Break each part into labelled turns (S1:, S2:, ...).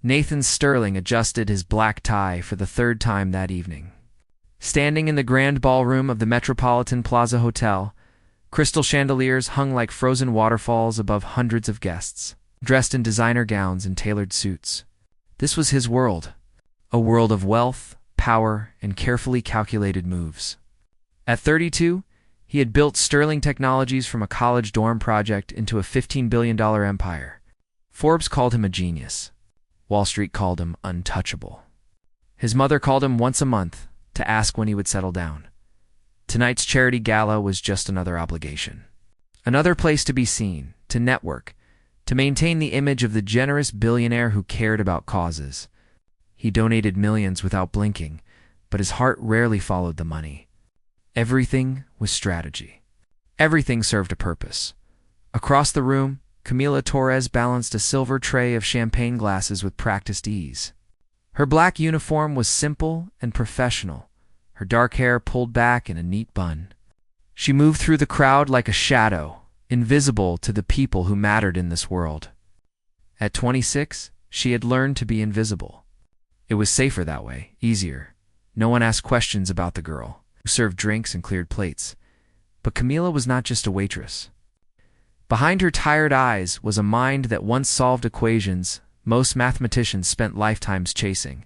S1: Nathan Sterling adjusted his black tie for the third time that evening. Standing in the grand ballroom of the Metropolitan Plaza Hotel, crystal chandeliers hung like frozen waterfalls above hundreds of guests, dressed in designer gowns and tailored suits. This was his world, a world of wealth, power, and carefully calculated moves. At 32, he had built Sterling Technologies from a college dorm project into a $15 billion empire. Forbes called him a genius. Wall Street called him untouchable. His mother called him once a month to ask when he would settle down. Tonight's charity gala was just another obligation. Another place to be seen, to network, to maintain the image of the generous billionaire who cared about causes. He donated millions without blinking, but his heart rarely followed the money. Everything was strategy. Everything served a purpose. Across the room, Camila Torres balanced a silver tray of champagne glasses with practiced ease. Her black uniform was simple and professional, her dark hair pulled back in a neat bun. She moved through the crowd like a shadow, invisible to the people who mattered in this world. At 26, she had learned to be invisible. It was safer that way, easier. No one asked questions about the girl, who served drinks and cleared plates. But Camila was not just a waitress. Behind her tired eyes was a mind that once solved equations most mathematicians spent lifetimes chasing.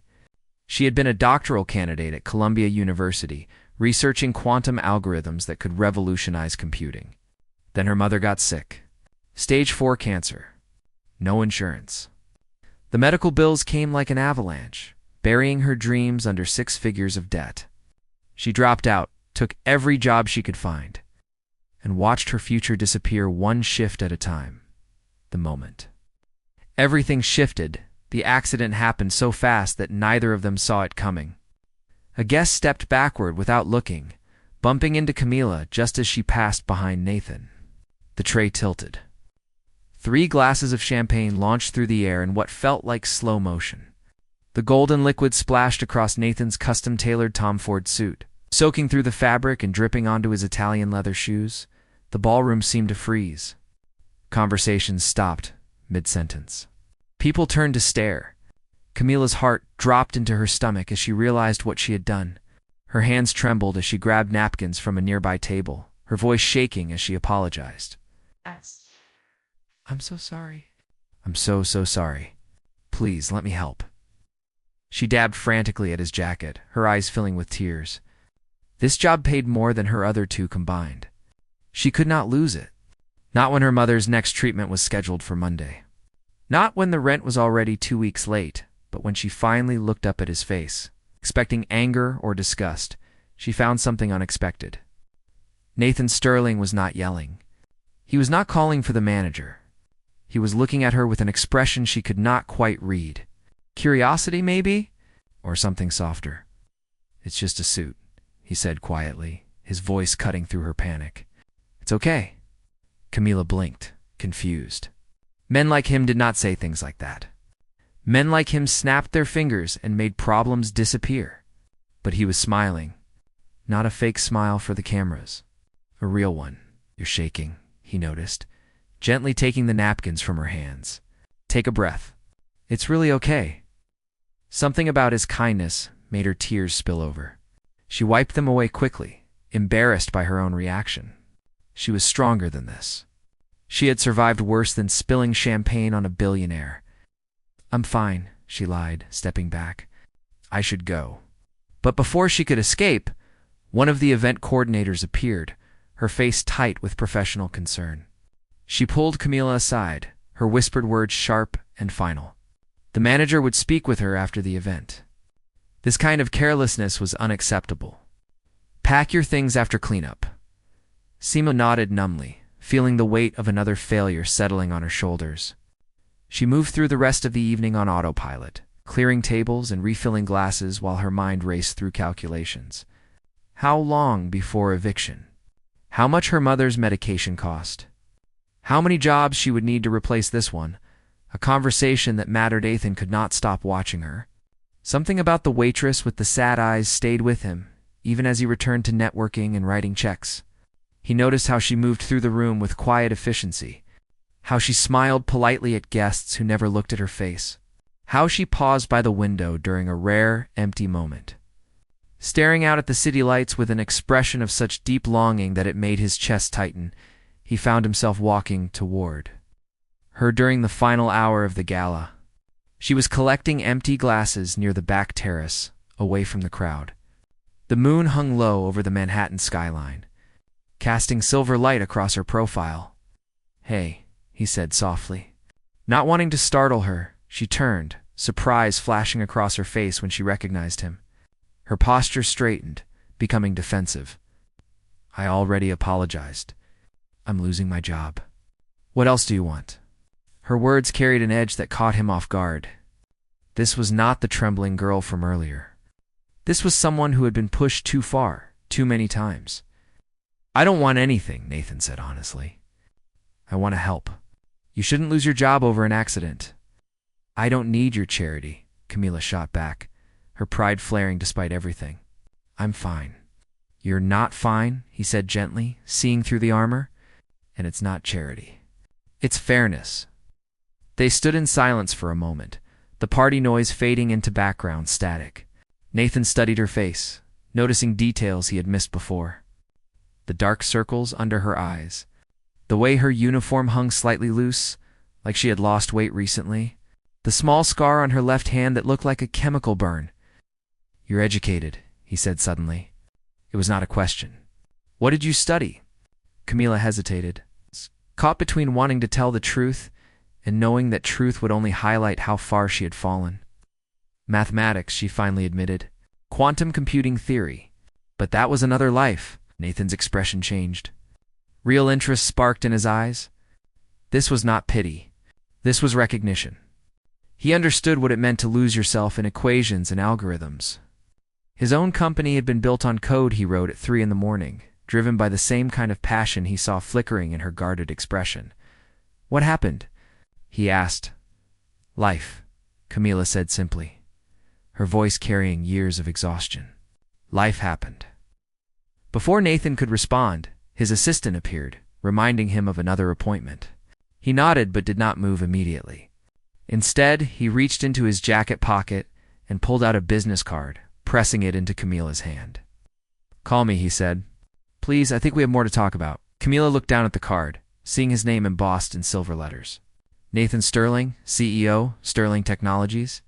S1: She had been a doctoral candidate at Columbia University, researching quantum algorithms that could revolutionize computing. Then her mother got sick. Stage 4 cancer. No insurance. The medical bills came like an avalanche, burying her dreams under 6 figures of debt. She dropped out, took every job she could find, and watched her future disappear one shift at a time. The moment. Everything shifted. The accident happened so fast that neither of them saw it coming. A guest stepped backward without looking, bumping into Camila just as she passed behind Nathan. The tray tilted. 3 glasses of champagne launched through the air in what felt like slow motion. The golden liquid splashed across Nathan's custom-tailored Tom Ford suit, soaking through the fabric and dripping onto his Italian leather shoes. The ballroom seemed to freeze. Conversations stopped mid-sentence. People turned to stare. Camila's heart dropped into her stomach as she realized what she had done. Her hands trembled as she grabbed napkins from a nearby table, her voice shaking as she apologized. I'm so sorry. I'm so sorry. Please, let me help. She dabbed frantically at his jacket, her eyes filling with tears. This job paid more than her other 2 combined. She could not lose it. Not when her mother's next treatment was scheduled for Monday. Not when the rent was already 2 weeks late, but when she finally looked up at his face. Expecting anger or disgust, she found something unexpected. Nathan Sterling was not yelling. He was not calling for the manager. He was looking at her with an expression she could not quite read. Curiosity, maybe? Or something softer. It's just a suit, he said quietly, his voice cutting through her panic. It's okay. Camila blinked, confused. Men like him did not say things like that. Men like him snapped their fingers and made problems disappear. But he was smiling. Not a fake smile for the cameras. A real one. You're shaking, he noticed, gently taking the napkins from her hands. Take a breath. It's really okay. Something about his kindness made her tears spill over. She wiped them away quickly, embarrassed by her own reaction. She was stronger than this. She had survived worse than spilling champagne on a billionaire. I'm fine, she lied, stepping back. I should go. But before she could escape, one of the event coordinators appeared, her face tight with professional concern. She pulled Camila aside, her whispered words sharp and final. The manager would speak with her after the event. This kind of carelessness was unacceptable. Pack your things after cleanup. Sima nodded numbly, feeling the weight of another failure settling on her shoulders. She moved through the rest of the evening on autopilot, clearing tables and refilling glasses while her mind raced through calculations. How long before eviction? How much her mother's medication cost? How many jobs she would need to replace this one? A conversation that mattered. Nathan could not stop watching her. Something about the waitress with the sad eyes stayed with him, even as he returned to networking and writing checks. He noticed how she moved through the room with quiet efficiency, how she smiled politely at guests who never looked at her face, How she paused by the window during a rare, empty moment, staring out at the city lights with an expression of such deep longing that it made his chest tighten. He found himself walking toward her during the final hour of the gala. She was collecting empty glasses near the back terrace, away from the crowd. The moon hung low over the Manhattan skyline, casting silver light across her profile. "Hey," he said softly. Not wanting to startle her, she turned, surprise flashing across her face when she recognized him. Her posture straightened, becoming defensive. "I already apologized. I'm losing my job. What else do you want?" Her words carried an edge that caught him off guard. This was not the trembling girl from earlier. This was someone who had been pushed too far, too many times. "I don't want anything," Nathan said honestly. "I want to help. You shouldn't lose your job over an accident." "I don't need your charity," Camila shot back, her pride flaring despite everything. "I'm fine." "You're not fine," he said gently, seeing through the armor. "And it's not charity. It's fairness." They stood in silence for a moment, the party noise fading into background static. Nathan studied her face, noticing details he had missed before. The dark circles under her eyes, the way her uniform hung slightly loose, like she had lost weight recently, the small scar on her left hand that looked like a chemical burn. "You're educated," he said suddenly. It was not a question. "What did you study?" Camila hesitated, caught between wanting to tell the truth and knowing that truth would only highlight how far she had fallen. "Mathematics," she finally admitted. "Quantum computing theory. But that was another life." Nathan's expression changed. Real interest sparked in his eyes. This was not pity. This was recognition. He understood what it meant to lose yourself in equations and algorithms. His own company had been built on code he wrote at 3 in the morning, driven by the same kind of passion he saw flickering in her guarded expression. "What happened?" he asked. "Life," Camila said simply, her voice carrying years of exhaustion. "Life happened." Before Nathan could respond, his assistant appeared, reminding him of another appointment. He nodded but did not move immediately. Instead, he reached into his jacket pocket and pulled out a business card, pressing it into Camila's hand. "Call me," he said. "Please, I think we have more to talk about." Camila looked down at the card, seeing his name embossed in silver letters. Nathan Sterling, CEO, Sterling Technologies.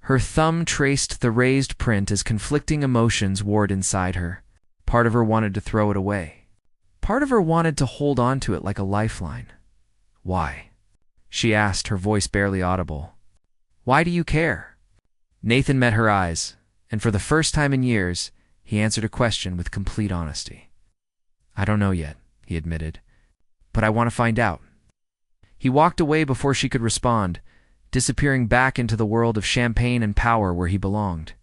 S1: Her thumb traced the raised print as conflicting emotions warred inside her. Part of her wanted to throw it away. Part of her wanted to hold on to it like a lifeline. "Why?" she asked, her voice barely audible. "Why do you care?" Nathan met her eyes, and for the first time in years, he answered a question with complete honesty. "I don't know yet," he admitted, "but I want to find out." He walked away before she could respond, disappearing back into the world of champagne and power where he belonged.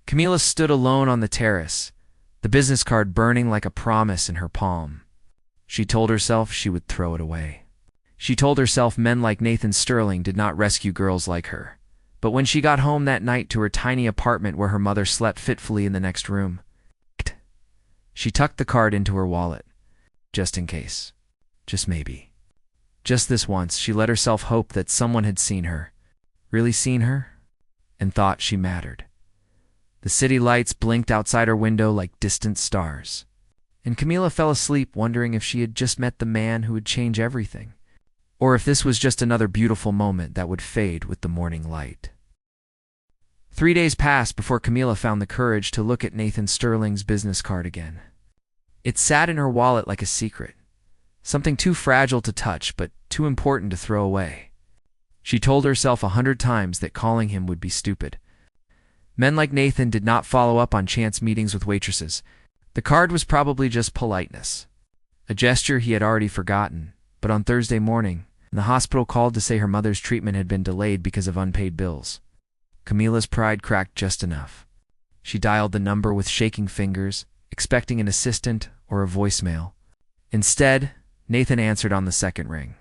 S1: Camila stood alone on the terrace, the business card burning like a promise in her palm. She told herself she would throw it away. She told herself men like Nathan Sterling did not rescue girls like her. But when she got home that night to her tiny apartment where her mother slept fitfully in the next room, she tucked the card into her wallet. Just in case. Just maybe. Just this once, she let herself hope that someone had seen her, really seen her, and thought she mattered. The city lights blinked outside her window like distant stars, and Camila fell asleep wondering if she had just met the man who would change everything, or if this was just another beautiful moment that would fade with the morning light. 3 days passed before Camila found the courage to look at Nathan Sterling's business card again. It sat in her wallet like a secret, something too fragile to touch but too important to throw away. She told herself 100 times that calling him would be stupid. Men like Nathan did not follow up on chance meetings with waitresses. The card was probably just politeness, a gesture he had already forgotten. But on Thursday morning, the hospital called to say her mother's treatment had been delayed because of unpaid bills. Camila's pride cracked just enough. She dialed the number with shaking fingers, expecting an assistant or a voicemail. Instead, Nathan answered on the second ring.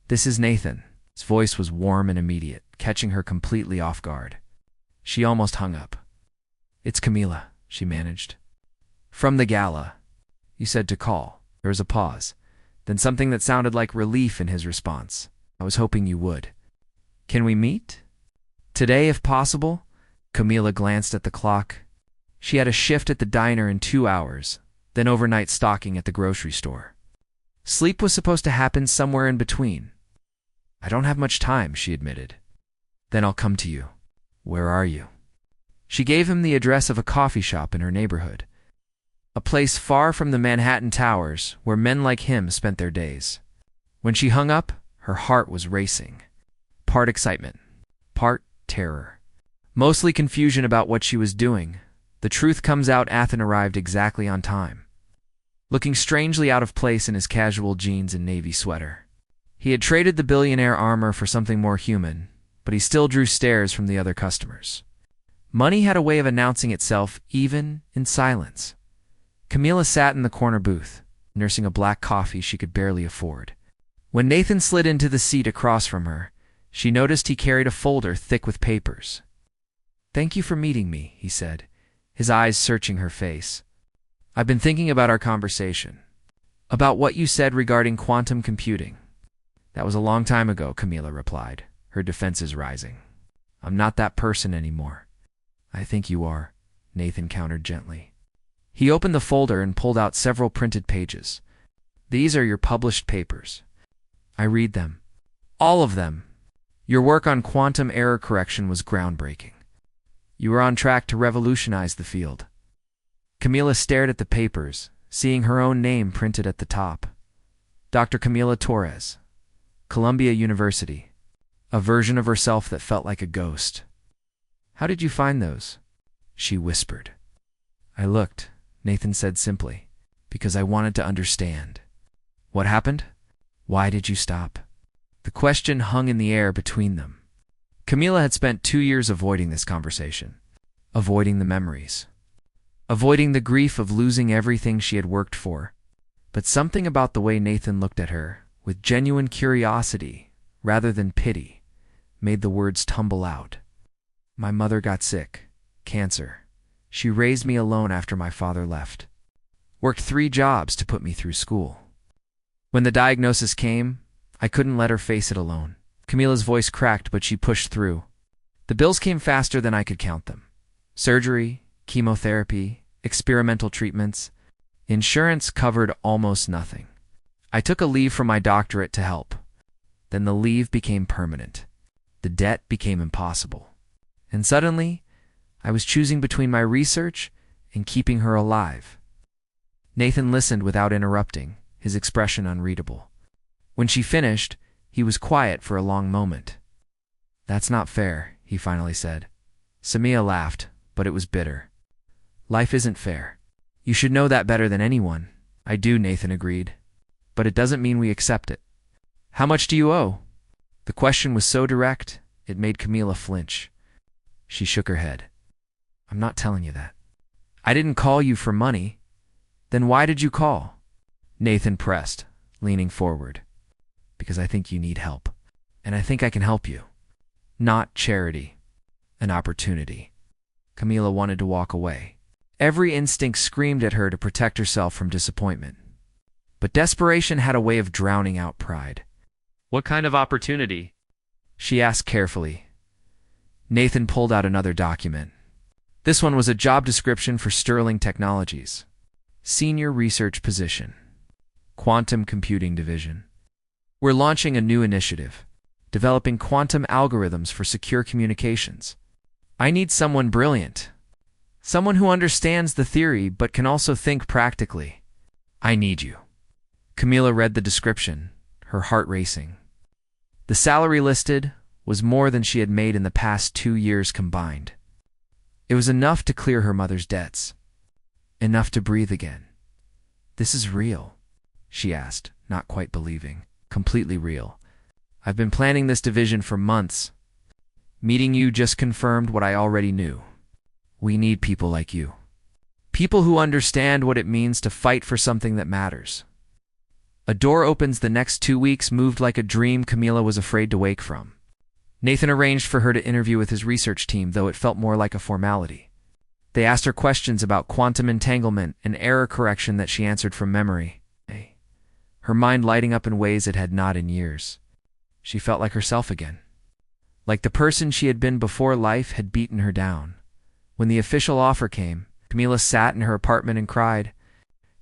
S1: "This is Nathan." His voice was warm and immediate, catching her completely off guard. She almost hung up. "It's Camila," she managed. "From the gala. You said to call." There was a pause, then something that sounded like relief in his response. "I was hoping you would." "Can we meet?" Today, if possible. Camila glanced at the clock. She had a shift at the diner in 2 hours, then overnight stocking at the grocery store. Sleep was supposed to happen somewhere in between. I don't have much time, she admitted. Then I'll come to you. Where are you? She gave him the address of a coffee shop in her neighborhood. A place far from the Manhattan towers where men like him spent their days. When she hung up, her heart was racing. Part excitement, part terror. Mostly confusion about what she was doing. The truth comes out, Athen arrived exactly on time, looking strangely out of place in his casual jeans and navy sweater. He had traded the billionaire armor for something more human, but he still drew stares from the other customers. Money had a way of announcing itself even in silence. Camila sat in the corner booth, nursing a black coffee she could barely afford. When Nathan slid into the seat across from her, she noticed he carried a folder thick with papers. "Thank you for meeting me," he said, his eyes searching her face. "I've been thinking about our conversation. About what you said regarding quantum computing." "That was a long time ago," Camila replied, her defenses rising. "I'm not that person anymore." "I think you are," Nathan countered gently. He opened the folder and pulled out several printed pages. "These are your published papers. I read them. All of them. Your work on quantum error correction was groundbreaking. You were on track to revolutionize the field." Camila stared at the papers, seeing her own name printed at the top. Dr. Camila Torres, Columbia University. A version of herself that felt like a ghost. "How did you find those?" she whispered. "I looked," Nathan said simply, "because I wanted to understand." "What happened? Why did you stop?" The question hung in the air between them. Camila had spent 2 years avoiding this conversation, avoiding the memories, avoiding the grief of losing everything she had worked for. But something about the way Nathan looked at her, with genuine curiosity rather than pity, made the words tumble out. "My mother got sick. Cancer. She raised me alone after my father left. Worked 3 jobs to put me through school. When the diagnosis came, I couldn't let her face it alone." Camila's voice cracked, but she pushed through. "The bills came faster than I could count them. Surgery, chemotherapy, experimental treatments. Insurance covered almost nothing. I took a leave from my doctorate to help. Then the leave became permanent. The debt became impossible. And suddenly, I was choosing between my research and keeping her alive." Nathan listened without interrupting, his expression unreadable. When she finished, he was quiet for a long moment. "That's not fair," he finally said. Samia laughed, but it was bitter. "Life isn't fair. You should know that better than anyone." "I do," Nathan agreed. "But it doesn't mean we accept it." "How much do you owe?" The question was so direct, it made Camila flinch. She shook her head. "I'm not telling you that." "I didn't call you for money. Then why did you call?" Nathan pressed, leaning forward. "Because I think you need help. And I think I can help you. Not charity. An opportunity." Camila wanted to walk away. Every instinct screamed at her to protect herself from disappointment. But desperation had a way of drowning out pride. "What kind of opportunity?" she asked carefully. Nathan pulled out another document. This one was a job description for Sterling Technologies. Senior research position. Quantum computing division. "We're launching a new initiative, developing quantum algorithms for secure communications. I need someone brilliant. Someone who understands the theory but can also think practically. I need you." Camila read the description, her heart racing. The salary listed was more than she had made in the past 2 years combined. It was enough to clear her mother's debts. Enough to breathe again. "This is real?" she asked, not quite believing. "Completely real. I've been planning this division for months. Meeting you just confirmed what I already knew. We need people like you. People who understand what it means to fight for something that matters." A door opens the next 2 weeks moved like a dream Camila was afraid to wake from. Nathan arranged for her to interview with his research team, though it felt more like a formality. They asked her questions about quantum entanglement and error correction that she answered from memory. Her mind lighting up in ways it had not in years. She felt like herself again. Like the person she had been before life had beaten her down. When the official offer came, Camila sat in her apartment and cried.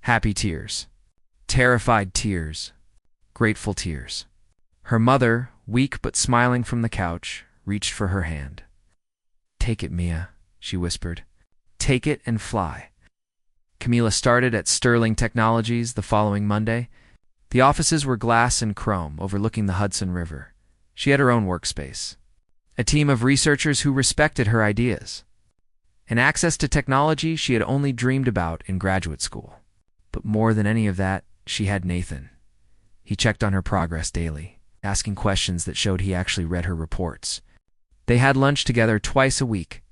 S1: Happy tears. Terrified tears. Grateful tears. Her mother, weak but smiling from the couch, reached for her hand. Take it, Mia, she whispered. Take it and fly. Camila started at Sterling Technologies the following Monday. The offices were glass and chrome, overlooking the Hudson River. She had her own workspace. A team of researchers who respected her ideas. And access to technology she had only dreamed about in graduate school. But more than any of that, she had Nathan. He checked on her progress daily, asking questions that showed he actually read her reports. They had lunch together twice a week.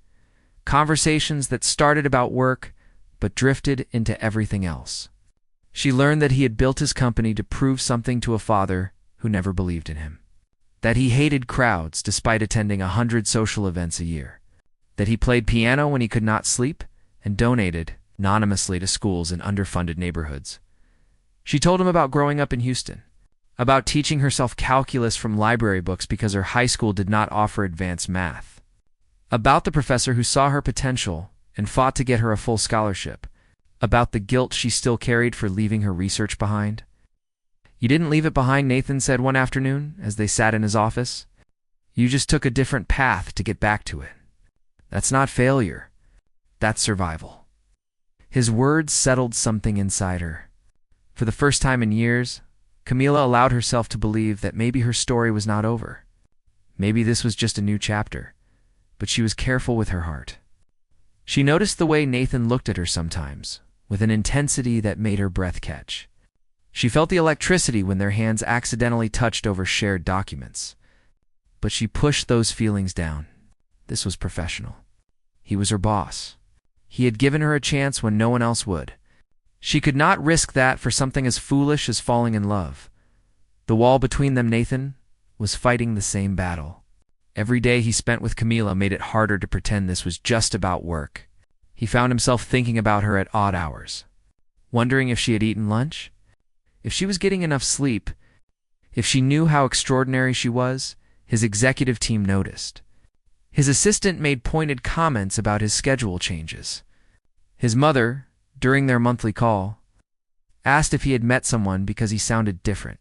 S1: Conversations that started about work, but drifted into everything else. She learned that he had built his company to prove something to a father who never believed in him. That he hated crowds despite attending 100 social events a year. That he played piano when he could not sleep and donated anonymously to schools in underfunded neighborhoods. She told him about growing up in Houston, about teaching herself calculus from library books because her high school did not offer advanced math, about the professor who saw her potential and fought to get her a full scholarship, about the guilt she still carried for leaving her research behind. You didn't leave it behind, Nathan said one afternoon as they sat in his office. You just took a different path to get back to it. That's not failure. That's survival. His words settled something inside her. For the first time in years, Camila allowed herself to believe that maybe her story was not over. Maybe this was just a new chapter, but she was careful with her heart. She noticed the way Nathan looked at her sometimes, with an intensity that made her breath catch. She felt the electricity when their hands accidentally touched over shared documents. But she pushed those feelings down. This was professional. He was her boss. He had given her a chance when no one else would. She could not risk that for something as foolish as falling in love. The wall between them, Nathan, was fighting the same battle. Every day he spent with Camila made it harder to pretend this was just about work. He found himself thinking about her at odd hours, wondering if she had eaten lunch, if she was getting enough sleep, if she knew how extraordinary she was. His executive team noticed. His assistant made pointed comments about his schedule changes. His mother, during their monthly call, asked if he had met someone because he sounded different,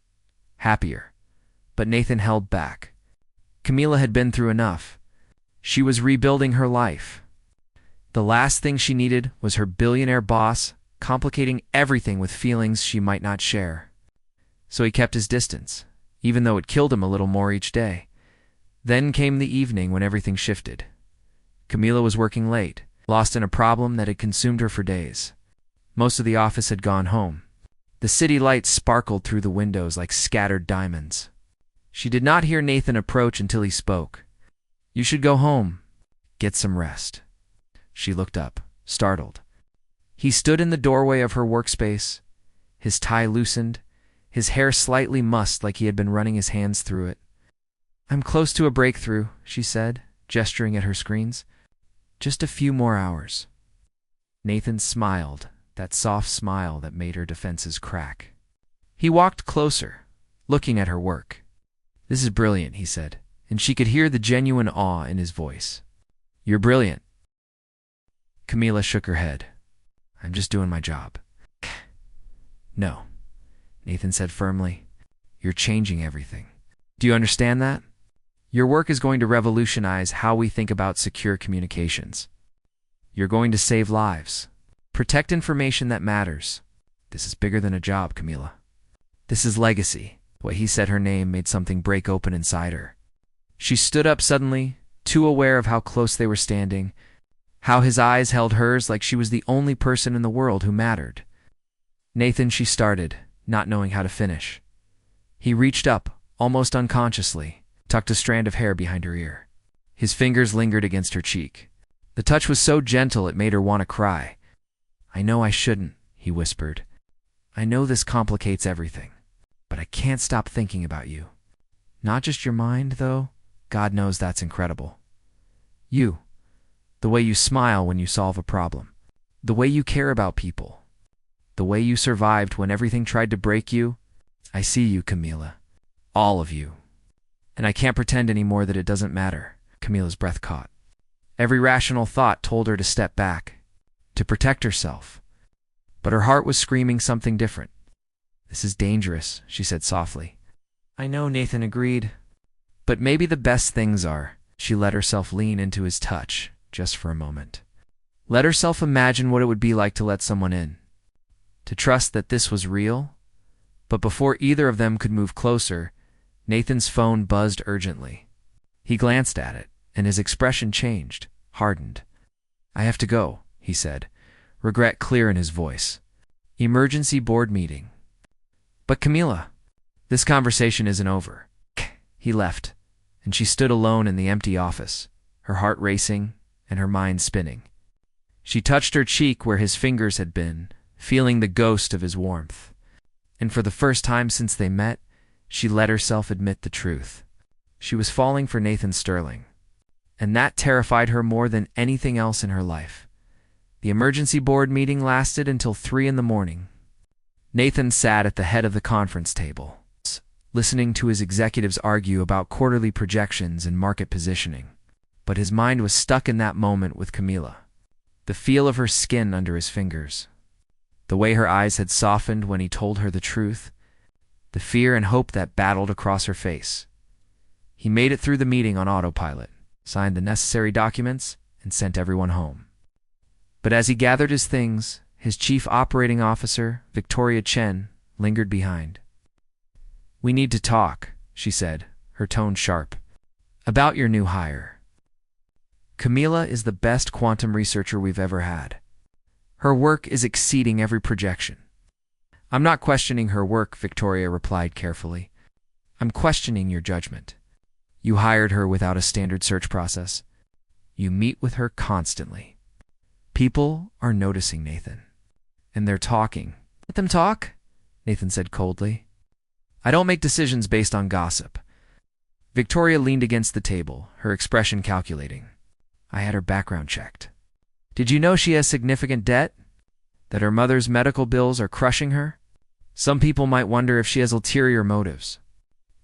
S1: happier. But Nathan held back. Camila had been through enough. She was rebuilding her life. The last thing she needed was her billionaire boss complicating everything with feelings she might not share. So he kept his distance, even though it killed him a little more each day. Then came the evening when everything shifted. Camila was working late, lost in a problem that had consumed her for days. Most of the office had gone home. The city lights sparkled through the windows like scattered diamonds. She did not hear Nathan approach until he spoke. You should go home. Get some rest. She looked up, startled. He stood in the doorway of her workspace, his tie loosened, his hair slightly mussed like he had been running his hands through it. I'm close to a breakthrough, she said, gesturing at her screens. Just a few more hours. Nathan smiled, that soft smile that made her defenses crack. He walked closer, looking at her work. This is brilliant, he said, and she could hear the genuine awe in his voice. You're brilliant. Camila shook her head. I'm just doing my job. No, Nathan said firmly. You're changing everything. Do you understand that? Your work is going to revolutionize how we think about secure communications. You're going to save lives. Protect information that matters. This is bigger than a job, Camila. This is legacy. What he said her name made something break open inside her. She stood up suddenly, too aware of how close they were standing, how his eyes held hers like she was the only person in the world who mattered. Nathan, she started, not knowing how to finish. He reached up, almost unconsciously, tucked a strand of hair behind her ear. His fingers lingered against her cheek. The touch was so gentle it made her want to cry. I know I shouldn't, he whispered. I know this complicates everything, but I can't stop thinking about you. Not just your mind, though. God knows that's incredible. You. The way you smile when you solve a problem. The way you care about people. The way you survived when everything tried to break you. I see you, Camila. All of you. And I can't pretend anymore that it doesn't matter. Camila's breath caught. Every rational thought told her to step back, to protect herself. But her heart was screaming something different. This is dangerous, she said softly. I know, Nathan agreed. But maybe the best things are. She let herself lean into his touch, just for a moment. Let herself imagine what it would be like to let someone in. To trust that this was real. But before either of them could move closer, Nathan's phone buzzed urgently. He glanced at it, and his expression changed, hardened. I have to go, he said, regret clear in his voice. Emergency board meeting. But Camila, this conversation isn't over. He left, and she stood alone in the empty office, her heart racing and her mind spinning. She touched her cheek where his fingers had been, feeling the ghost of his warmth. And for the first time since they met, she let herself admit the truth. She was falling for Nathan Sterling. And that terrified her more than anything else in her life. The emergency board meeting lasted until 3 a.m. Nathan sat at the head of the conference table, listening to his executives argue about quarterly projections and market positioning. But his mind was stuck in that moment with Camila. The feel of her skin under his fingers. The way her eyes had softened when he told her the truth. The fear and hope that battled across her face. He made it through the meeting on autopilot, signed the necessary documents, and sent everyone home. But as he gathered his things, his chief operating officer, Victoria Chen, lingered behind. We need to talk, she said, her tone sharp, about your new hire. Camila is the best quantum researcher we've ever had. Her work is exceeding every projection. I'm not questioning her work, Victoria replied carefully. I'm questioning your judgment. You hired her without a standard search process. You meet with her constantly. People are noticing, Nathan. And they're talking. Let them talk, Nathan said coldly. I don't make decisions based on gossip. Victoria leaned against the table, her expression calculating. I had her background checked. Did you know she has significant debt? That her mother's medical bills are crushing her? Some people might wonder if she has ulterior motives.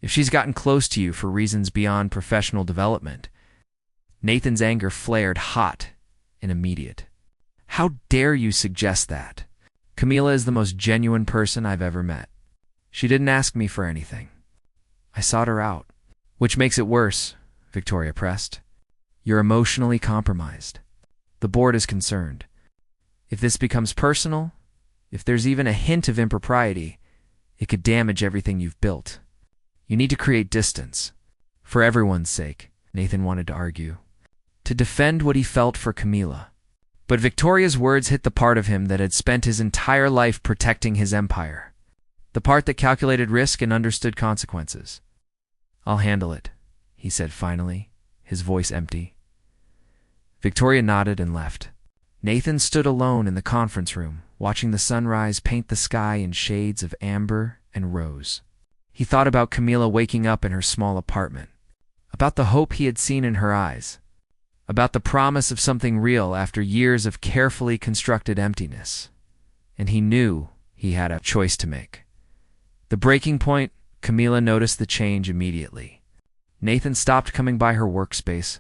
S1: If she's gotten close to you for reasons beyond professional development. Nathan's anger flared hot and immediate. How dare you suggest that? Camila is the most genuine person I've ever met. She didn't ask me for anything. I sought her out. Which makes it worse, Victoria pressed. You're emotionally compromised. The board is concerned. If this becomes personal, if there's even a hint of impropriety, it could damage everything you've built. You need to create distance. For everyone's sake, Nathan wanted to argue. To defend what he felt for Camila. But Victoria's words hit the part of him that had spent his entire life protecting his empire. The part that calculated risk and understood consequences. I'll handle it, he said finally, his voice empty. Victoria nodded and left. Nathan stood alone in the conference room, watching the sunrise paint the sky in shades of amber and rose. He thought about Camila waking up in her small apartment, about the hope he had seen in her eyes, about the promise of something real after years of carefully constructed emptiness. And he knew he had a choice to make. The breaking point, Camila noticed the change immediately. Nathan stopped coming by her workspace.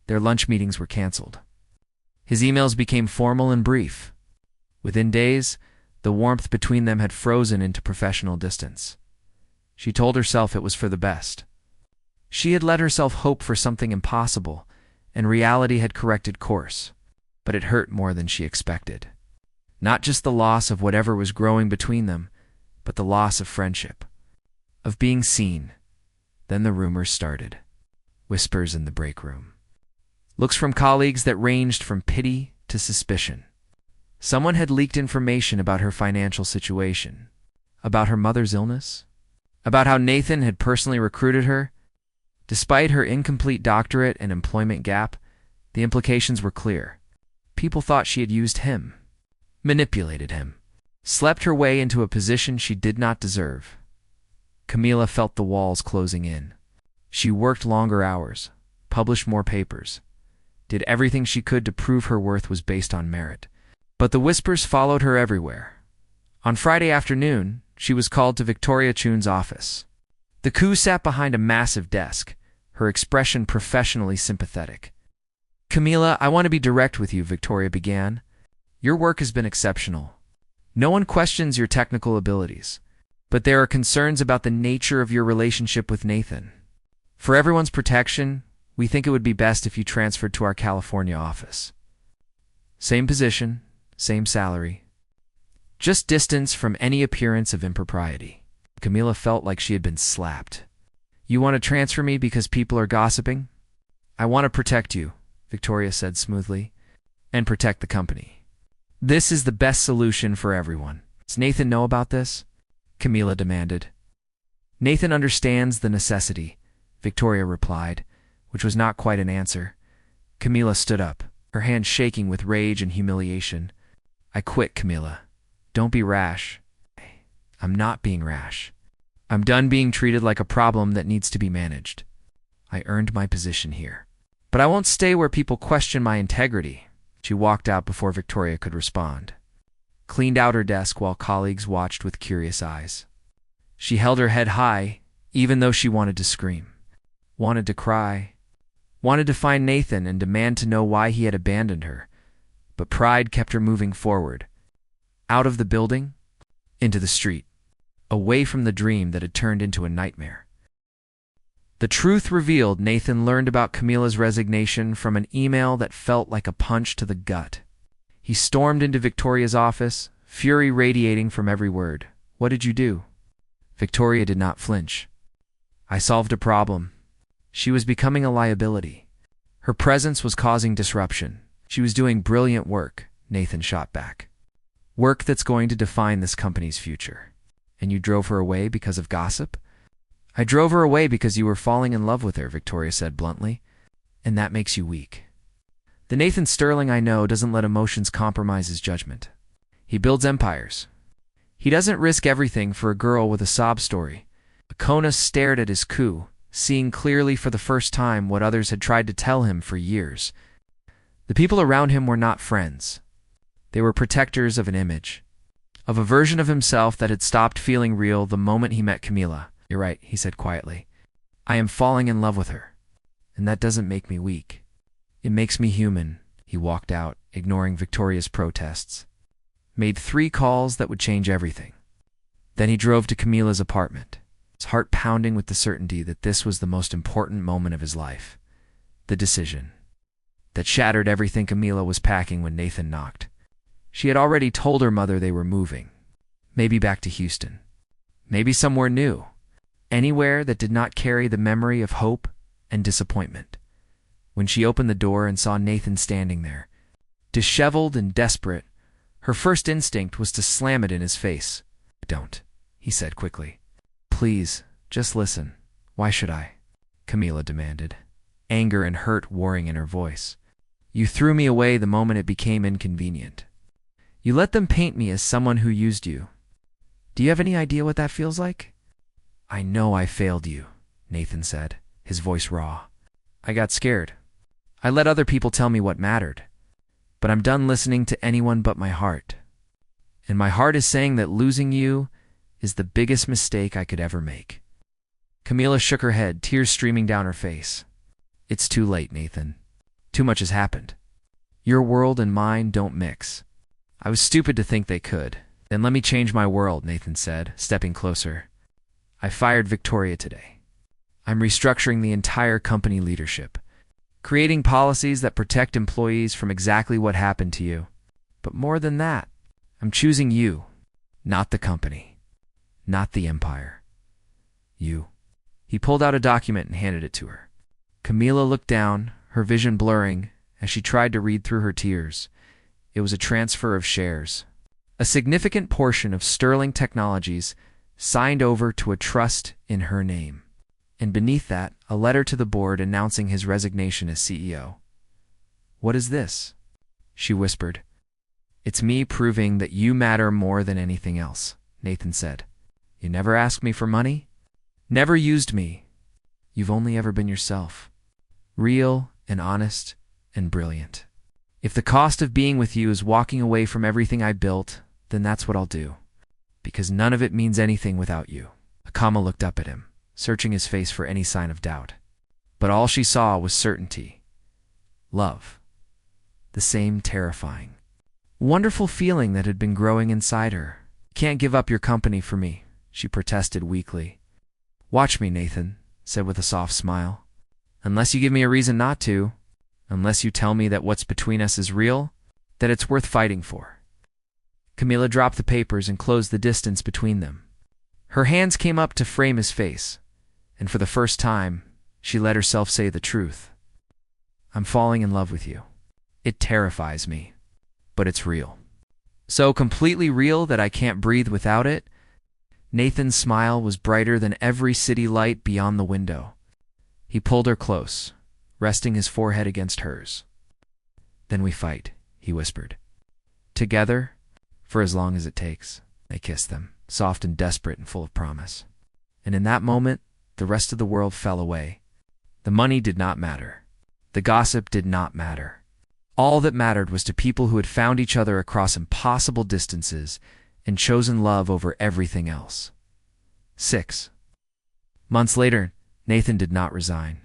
S1: Their lunch meetings were canceled. His emails became formal and brief. Within days, the warmth between them had frozen into professional distance. She told herself it was for the best. She had let herself hope for something impossible, and reality had corrected course. But it hurt more than she expected. Not just the loss of whatever was growing between them, but the loss of friendship, of being seen. Then the rumors started. Whispers in the break room. Looks from colleagues that ranged from pity to suspicion. Someone had leaked information about her financial situation, about her mother's illness, about how Nathan had personally recruited her. Despite her incomplete doctorate and employment gap, the implications were clear. People thought she had used him, manipulated him, slept her way into a position she did not deserve. Camila felt the walls closing in. She worked longer hours, published more papers, did everything she could to prove her worth was based on merit. But the whispers followed her everywhere. On Friday afternoon, she was called to Victoria Chun's office. The coup sat behind a massive desk, her expression professionally sympathetic. Camila, I want to be direct with you, Victoria began. Your work has been exceptional. No one questions your technical abilities, but there are concerns about the nature of your relationship with Nathan. For everyone's protection, we think it would be best if you transferred to our California office. Same position, same salary. Just distance from any appearance of impropriety. Camila felt like she had been slapped. You want to transfer me because people are gossiping? I want to protect you, Victoria said smoothly, and protect the company. This is the best solution for everyone. Does Nathan know about this? Camila demanded. Nathan understands the necessity, Victoria replied, which was not quite an answer. Camila stood up, her hand shaking with rage and humiliation. I quit, Camila. Don't be rash. I'm not being rash. I'm done being treated like a problem that needs to be managed. I earned my position here. But I won't stay where people question my integrity. She walked out before Victoria could respond, cleaned out her desk while colleagues watched with curious eyes. She held her head high, even though she wanted to scream, wanted to cry, wanted to find Nathan and demand to know why he had abandoned her. But pride kept her moving forward, out of the building, into the street, away from the dream that had turned into a nightmare. The truth revealed, Nathan learned about Camila's resignation from an email that felt like a punch to the gut. He stormed into Victoria's office, fury radiating from every word. What did you do? Victoria did not flinch. I solved a problem. She was becoming a liability. Her presence was causing disruption. She was doing brilliant work, Nathan shot back. Work that's going to define this company's future. And you drove her away because of gossip? I drove her away because you were falling in love with her, Victoria said bluntly. And that makes you weak. The Nathan Sterling I know doesn't let emotions compromise his judgment. He builds empires. He doesn't risk everything for a girl with a sob story. Akona stared at his coup, seeing clearly for the first time what others had tried to tell him for years. The people around him were not friends. They were protectors of an image, of a version of himself that had stopped feeling real the moment he met Camila. You're right, he said quietly. I am falling in love with her, and that doesn't make me weak. It makes me human. He walked out, ignoring Victoria's protests. Made 3 calls that would change everything. Then he drove to Camila's apartment, his heart pounding with the certainty that this was the most important moment of his life. The decision that shattered everything Camila was packing when Nathan knocked. She had already told her mother they were moving. Maybe back to Houston. Maybe somewhere new. Anywhere that did not carry the memory of hope and disappointment. When she opened the door and saw Nathan standing there, disheveled and desperate, her first instinct was to slam it in his face. Don't, he said quickly. Please, just listen. Why should I? Camila demanded, anger and hurt warring in her voice. You threw me away the moment it became inconvenient. You let them paint me as someone who used you. Do you have any idea what that feels like? I know I failed you, Nathan said, his voice raw. I got scared. I let other people tell me what mattered. But I'm done listening to anyone but my heart. And my heart is saying that losing you is the biggest mistake I could ever make. Camila shook her head, tears streaming down her face. It's too late, Nathan. Too much has happened. Your world and mine don't mix. I was stupid to think they could. Then let me change my world, Nathan said, stepping closer. I fired Victoria today. I'm restructuring the entire company leadership, creating policies that protect employees from exactly what happened to you. But more than that, I'm choosing you, not the company, not the empire. You. He pulled out a document and handed it to her. Camila looked down, her vision blurring, as she tried to read through her tears. It was a transfer of shares. A significant portion of Sterling Technologies signed over to a trust in her name. And beneath that, a letter to the board announcing his resignation as CEO. What is this? She whispered. It's me proving that you matter more than anything else, Nathan said. You never asked me for money? Never used me. You've only ever been yourself. Real and honest and brilliant. If the cost of being with you is walking away from everything I built, then that's what I'll do. Because none of it means anything without you. Akama looked up at him. searching his face for any sign of doubt. But all she saw was certainty. Love. The same terrifying, wonderful feeling that had been growing inside her. "Can't give up your company for me," she protested weakly. "Watch me," Nathan said with a soft smile. "Unless you give me a reason not to, unless you tell me that what's between us is real, that it's worth fighting for." Camila dropped the papers and closed the distance between them. Her hands came up to frame his face, and for the first time, she let herself say the truth. "I'm falling in love with you. It terrifies me, but it's real. So completely real that I can't breathe without it." Nathan's smile was brighter than every city light beyond the window. He pulled her close, resting his forehead against hers. "Then we fight," he whispered. "Together, for as long as it takes." They kissed them, soft and desperate and full of promise. And in that moment, the rest of the world fell away. The money did not matter. The gossip did not matter. All that mattered was to people who had found each other across impossible distances and chosen love over everything else. 6 months later, Nathan did not resign.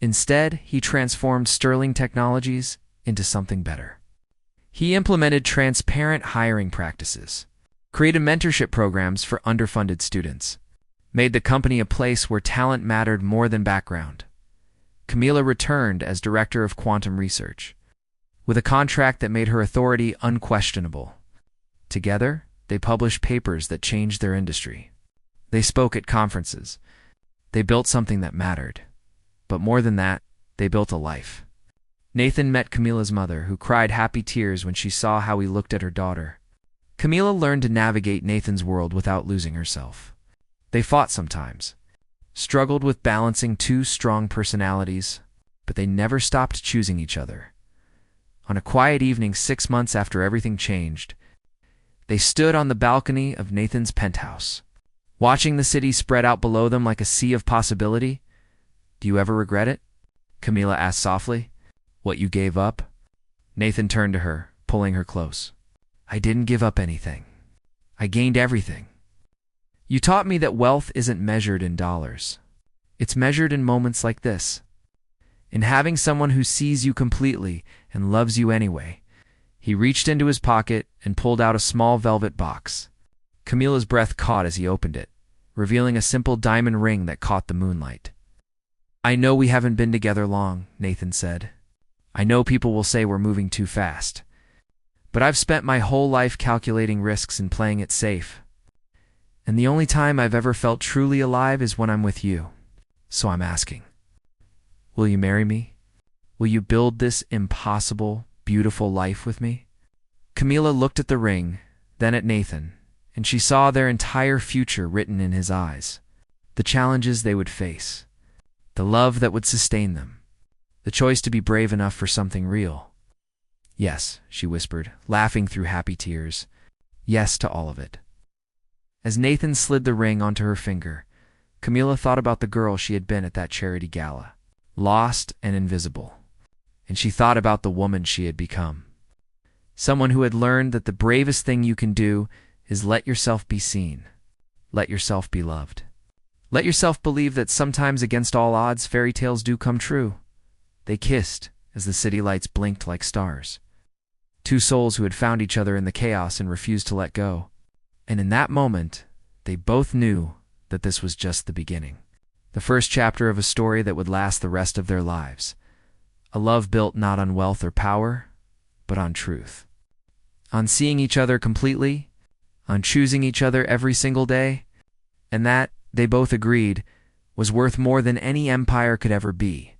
S1: Instead, he transformed Sterling Technologies into something better. He implemented transparent hiring practices, created mentorship programs for underfunded students, made the company a place where talent mattered more than background. Camila returned as director of quantum research, with a contract that made her authority unquestionable. Together, they published papers that changed their industry. They spoke at conferences. They built something that mattered. But more than that, they built a life. Nathan met Camila's mother, who cried happy tears when she saw how he looked at her daughter. Camila learned to navigate Nathan's world without losing herself. They fought sometimes, struggled with balancing two strong personalities, but they never stopped choosing each other. On a quiet evening 6 months after everything changed, they stood on the balcony of Nathan's penthouse, watching the city spread out below them like a sea of possibility. "Do you ever regret it?" Camila asked softly. "What you gave up?" Nathan turned to her, pulling her close. "I didn't give up anything. I gained everything. You taught me that wealth isn't measured in dollars. It's measured in moments like this. In having someone who sees you completely and loves you anyway." He reached into his pocket and pulled out a small velvet box. Camila's breath caught as he opened it, revealing a simple diamond ring that caught the moonlight. "I know we haven't been together long," Nathan said. "I know people will say we're moving too fast. But I've spent my whole life calculating risks and playing it safe. And the only time I've ever felt truly alive is when I'm with you. So I'm asking, will you marry me? Will you build this impossible, beautiful life with me?" Camila looked at the ring, then at Nathan, and she saw their entire future written in his eyes. The challenges they would face, the love that would sustain them, the choice to be brave enough for something real. "Yes," she whispered, laughing through happy tears. "Yes to all of it." As Nathan slid the ring onto her finger, Camila thought about the girl she had been at that charity gala, lost and invisible. And she thought about the woman she had become. Someone who had learned that the bravest thing you can do is let yourself be seen. Let yourself be loved. Let yourself believe that sometimes against all odds, fairy tales do come true. They kissed as the city lights blinked like stars. Two souls who had found each other in the chaos and refused to let go. And in that moment, they both knew that this was just the beginning. The first chapter of a story that would last the rest of their lives. A love built not on wealth or power, but on truth. On seeing each other completely, on choosing each other every single day, and that, they both agreed, was worth more than any empire could ever be.